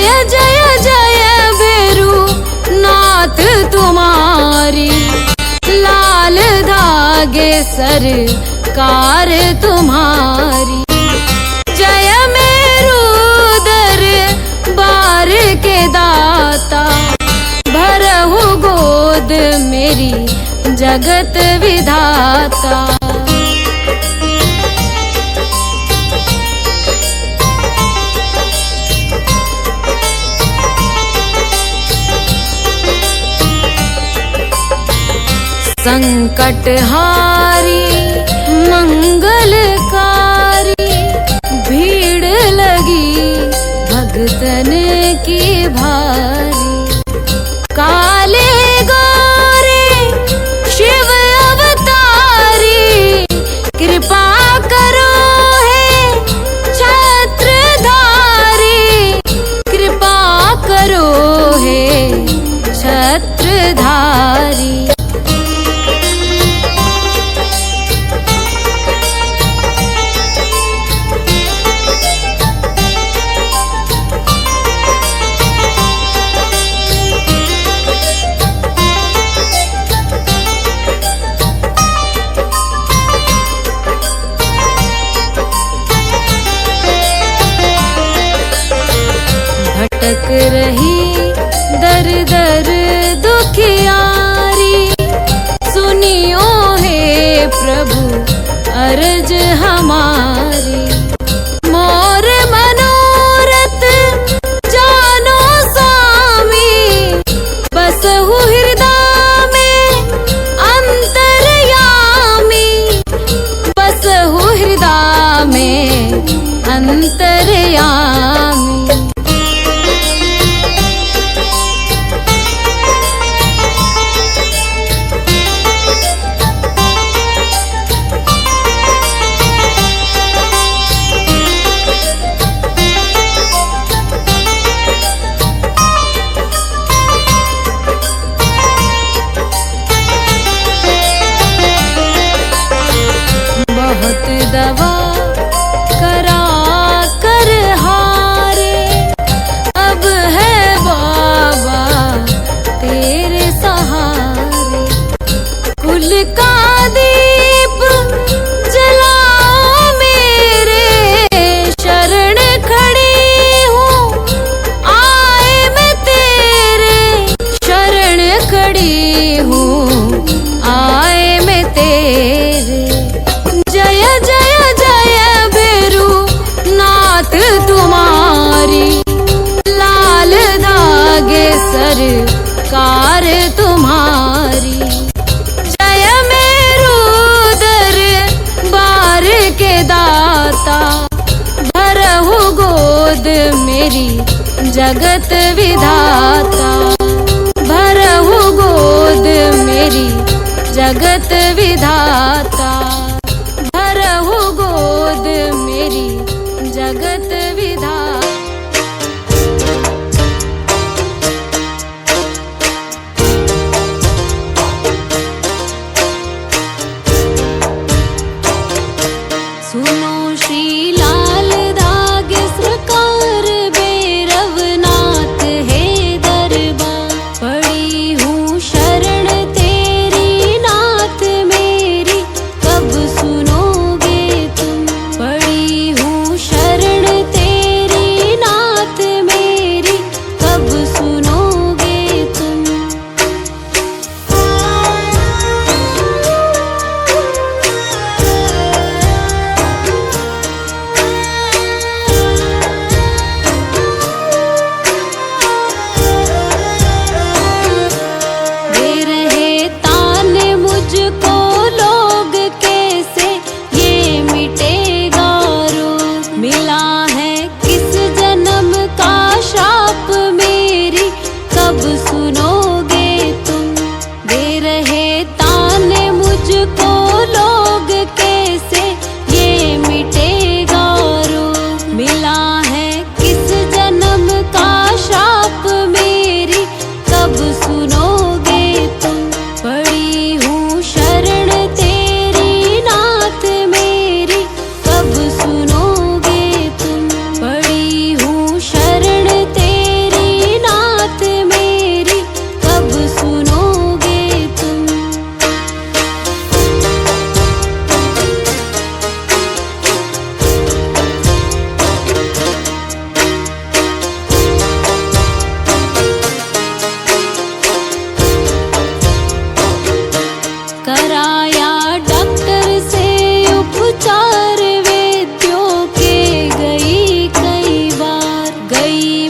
जय जय जय भैरू नाथ तुम्हारी, लाल धागे सरकार तुम्हारी। जय मेरू दरबार के दाता, भरहु गोद मेरी जगत विधाता। संकटहारी मंगलकारी, भीड़ लगी भगतन की भारी। काले गोरे शिव अवतारी, कृपा करो हे छत्रधारी, कृपा करो हे छत्रधारी। भटक रही दर दर दुखियारी, सुनियो हे प्रभु अर्ज हमारी। मोर मनोरथ जानो स्वामी, बसहु हृदय में अंतर्यामी, बसहु हृदय में अंतर्यामी। बहुत दवा करा कर हारे, अब है बाबा तेरे सहारे। कुल का दीप जलाओ मेरे, शरण खड़ी हूँ आए मैं तेरे, शरण खड़ी हूँ आए मैं तेरे। जय जय जय भैरू नाथ तुम्हारी, लाल धागे सरकार तुम्हारी। जय मेरू दरबार के दाता, भरहु गोद मेरी जगत विधाता, भरहु गोद मेरी जगत विधाता, भरहु गोद मेरी जगत विधाता। सुनो श्री लाल धागे सरकार, भैरवनाथ है दरबार। पड़ी हूँ शरण तेरी नाथ मेरे,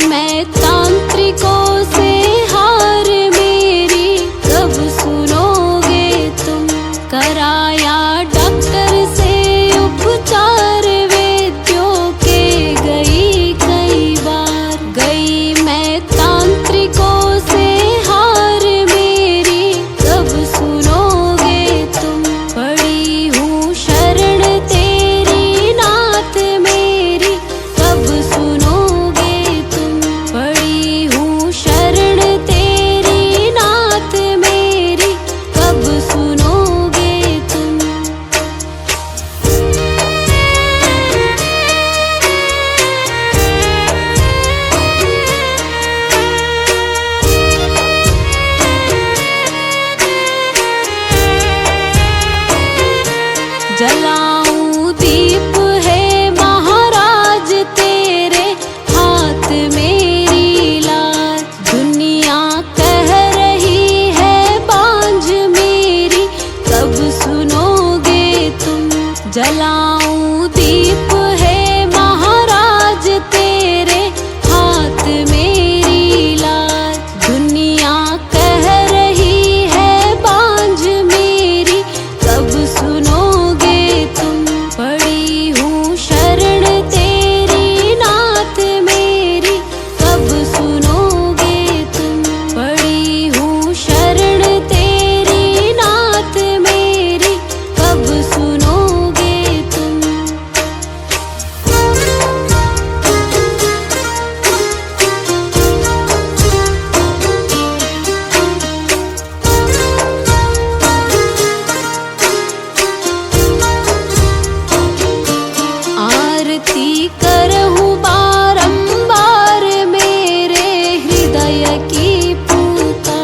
मैं तांत्रिकों से हार मेरी, कब सुनोगे तुम। कराया डॉक्टर से उपचार वैद्यों के, गई कई बार। गई मैं तांत्रिकों से हार मेरी, कब सुनोगे तुम। पड़ी हूँ शरण तेरी नाथ मेरी, कब सुनोगे तुम। पड़ी हूँ शरण तेरी नाथ मेरी, कब सुनोगे तुम। जलाऊं दीप है महाराज तेरे हाथ मेरी लाज। दुनिया कह रही है बांझ मेरी, कब सुनोगे तुम। जलाऊं दीप है महाराज तेरे हाथ मेरी लाज। दुनिया कह रही है बांझ मेरी, कब सुनोगे तुम। पड़ी हूँ शरण तेरी नाथ मेरी, कब सुनोगे तुम। पड़ी हूँ शरण तेरी नाथ मेरी, कब सुनोगे तुम। आरती करहूँ बारंबार मेरे हृदय की पूता।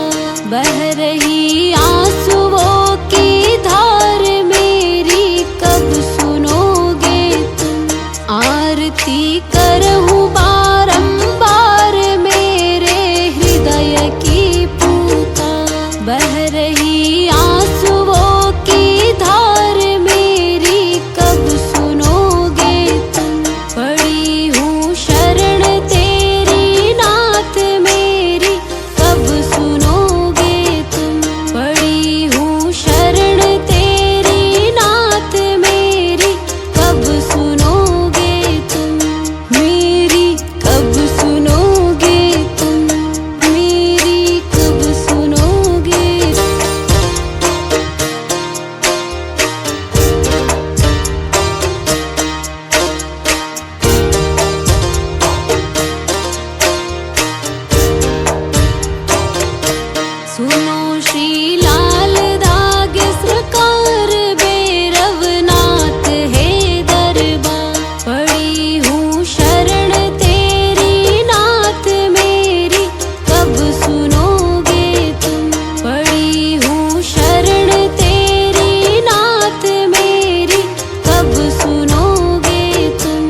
बह रही आंसुओं की धार मेरी, कब सुनोगे तुम। आरती करहूँ बारंबार मेरे हृदय की पूता। बह रही आंसुओं की धार मेरी, कब सुनोगे तुम। पड़ी हूँ शरण तेरी नाथ मेरी, कब सुनोगे तुम। पड़ी हूँ शरण तेरी नाथ मेरी, कब सुनोगे तुम। मेरी कब सुनोगे तुम। मेरी कब सुनोगे। सुनो श्री लाल दाग सरकार भैरवनाथ है दरबार। पड़ी हूँ शरण तेरी नाथ मेरी, कब सुनोगे तुम। पड़ी हूँ शरण तेरी नाथ मेरी, कब सुनोगे तुम।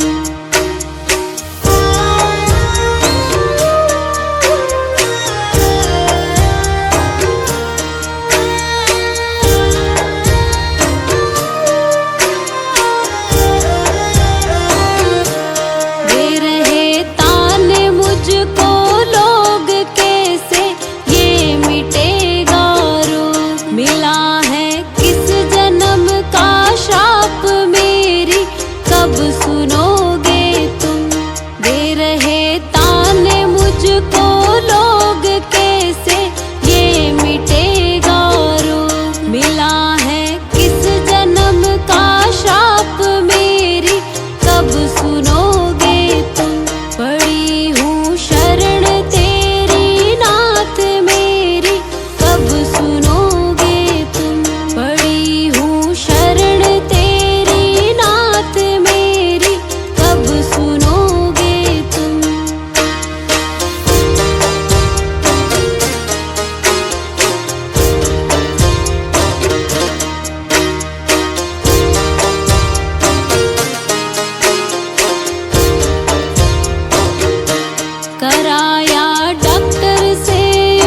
दे रहे ताने मुझको लोग कैसे, ये मिटेगा रोग। मिला है किस जन्म का श्राप मेरी, कब सुनोगे तुम। दे रहे ताने मुझको लोग कैसे, ये मिटेगा रोग। मिला है किस जन्म का श्राप मेरी, कब सुनोगे तुम। पड़ी हूँ शरण तेरी नाथ मेरी, कब सुनोगे तुम। पड़ी हूँ शरण तेरी नाथ मेरी, कब सुनोगे तुम। कराया डॉक्टर से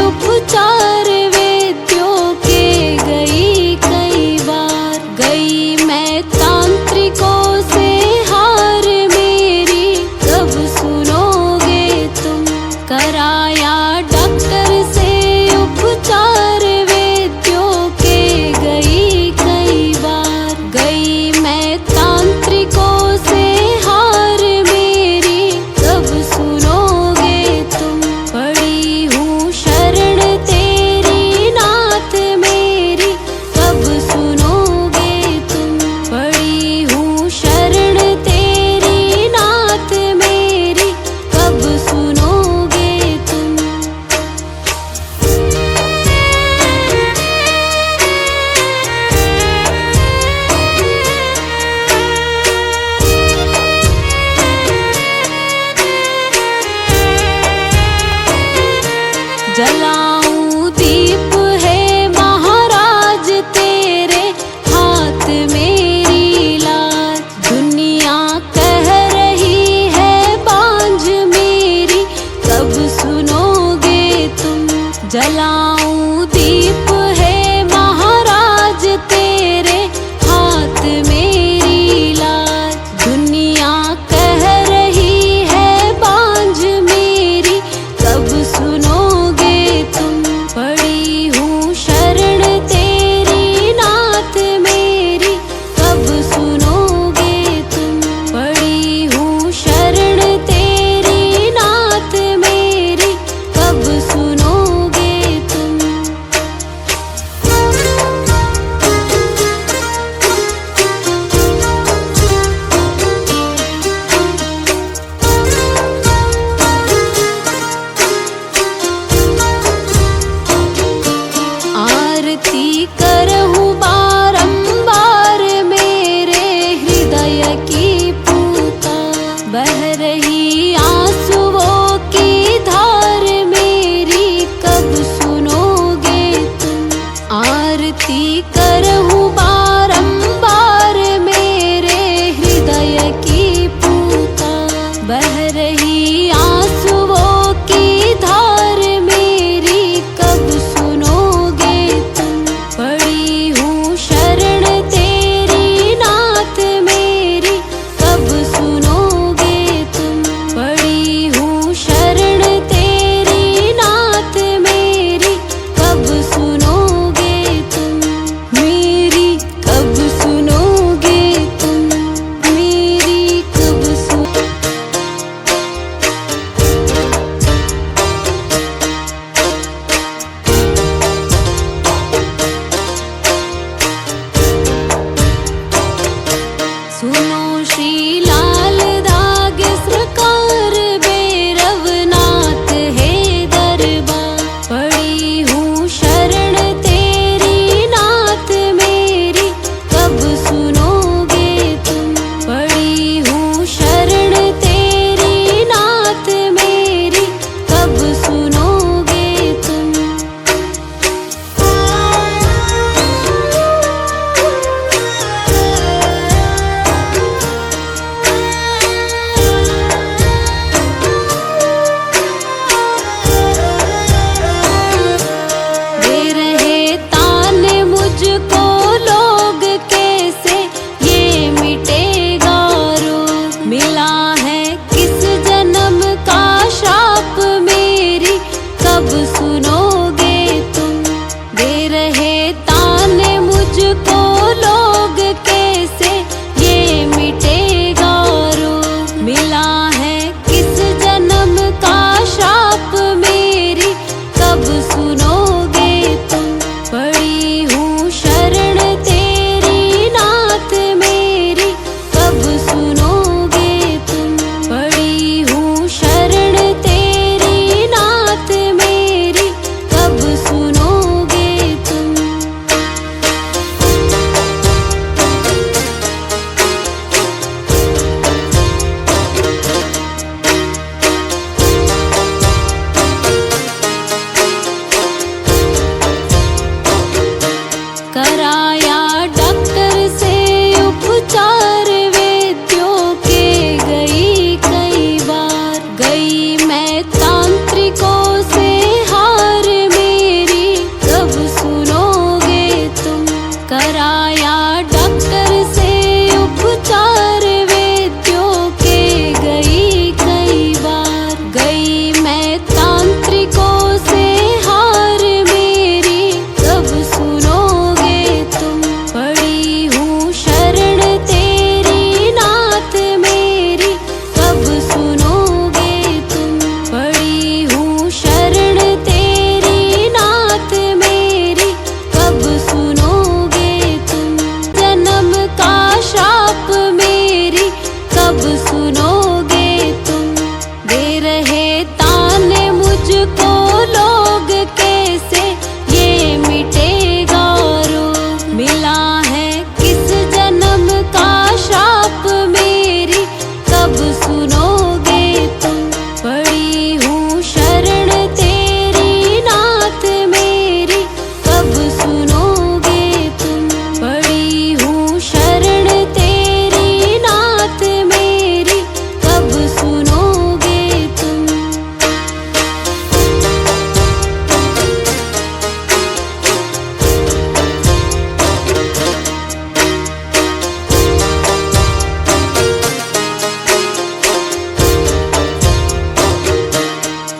उपचार वैद्यों के, गई कई बार। गई मैं तांत्रिकों से हार मेरी, कब सुनोगे तुम। कराया डॉक्टर से उपचार वैद्यों के गई कई बार। गई मैं तांत्रिकों से हार मेरी, कब सुनोगे तुम। पड़ी हूँ शरण तेरी नाथ मेरी, कब सुनोगे तुम। पड़ी हूँ शरण तेरी नाथ मेरी, कब सुनोगे तुम। जलाऊं दीप है महाराज तेरे हाथ मेरी लाज। दुनिया कह रही है बांझ मेरी, कब सुनोगे तुम। जलाऊं दीप है महाराज तेरे हाथ मेरी लाज। दुनिया कह रही है बांझ मेरी, कब सुनोगे तुम। पड़ी हूँ शरण तेरी नाथ मेरी, कब सुनोगे तुम। पड़ी हूँ शरण तेरी नाथ मेरी, कब सुनोगे तुम।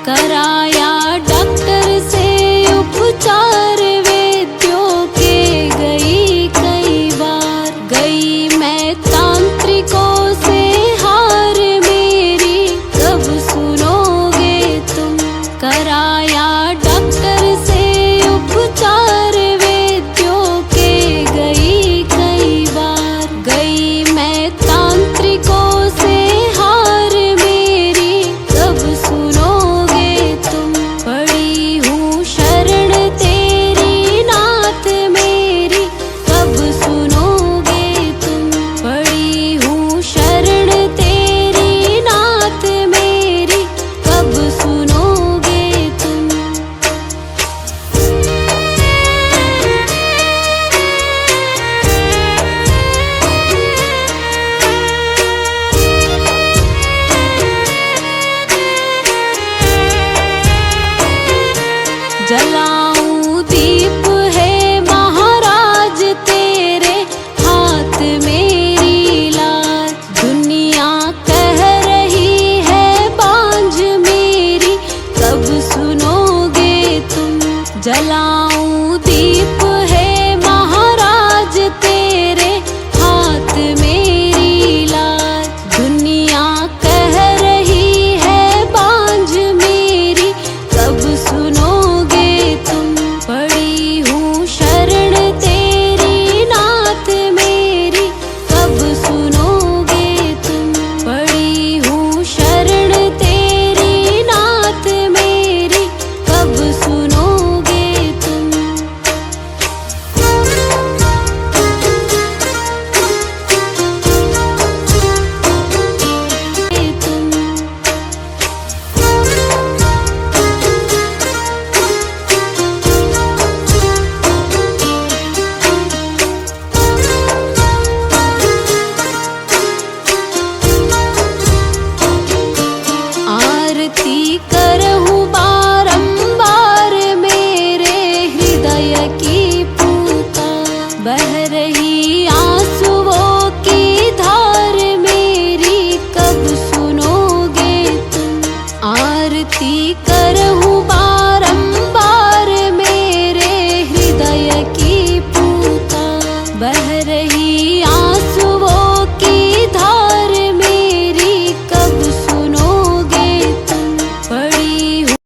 कराया डॉक्टर से उपचार वैद्यों के गई कई बार, गई मैं तांत्रिकों से हार मेरी कब सुनोगे तुम। कराया डॉक्टर से उपचार वैद्यों के गई कई बार, गई मैं तांत्रिकों से हार मेरी कब सुनोगे तुम। पड़ी हूँ शरण तेरी नाथ मेरी कब सुनोगे तुम। पड़ी हूँ शरण तेरी नाथ मेरी कब सुनोगे तुम। जलाऊं दीप है महाराज तेरे हाथ मेरी लाज। दुनिया कह रही है बांझ मेरी कब सुनोगे तुम। जलाऊं दीप है महाराज तेरे हाथ मेरी लाज। दुनिया कह रही है बांझ मेरी कब सुनोगे तुम। पड़ी हूँ शरण तेरी नाथ मेरी कब सुनोगे तुम। पड़ी हूँ शरण तेरी नाथ मेरी कब सुनोगे तुम। आरती करहूँ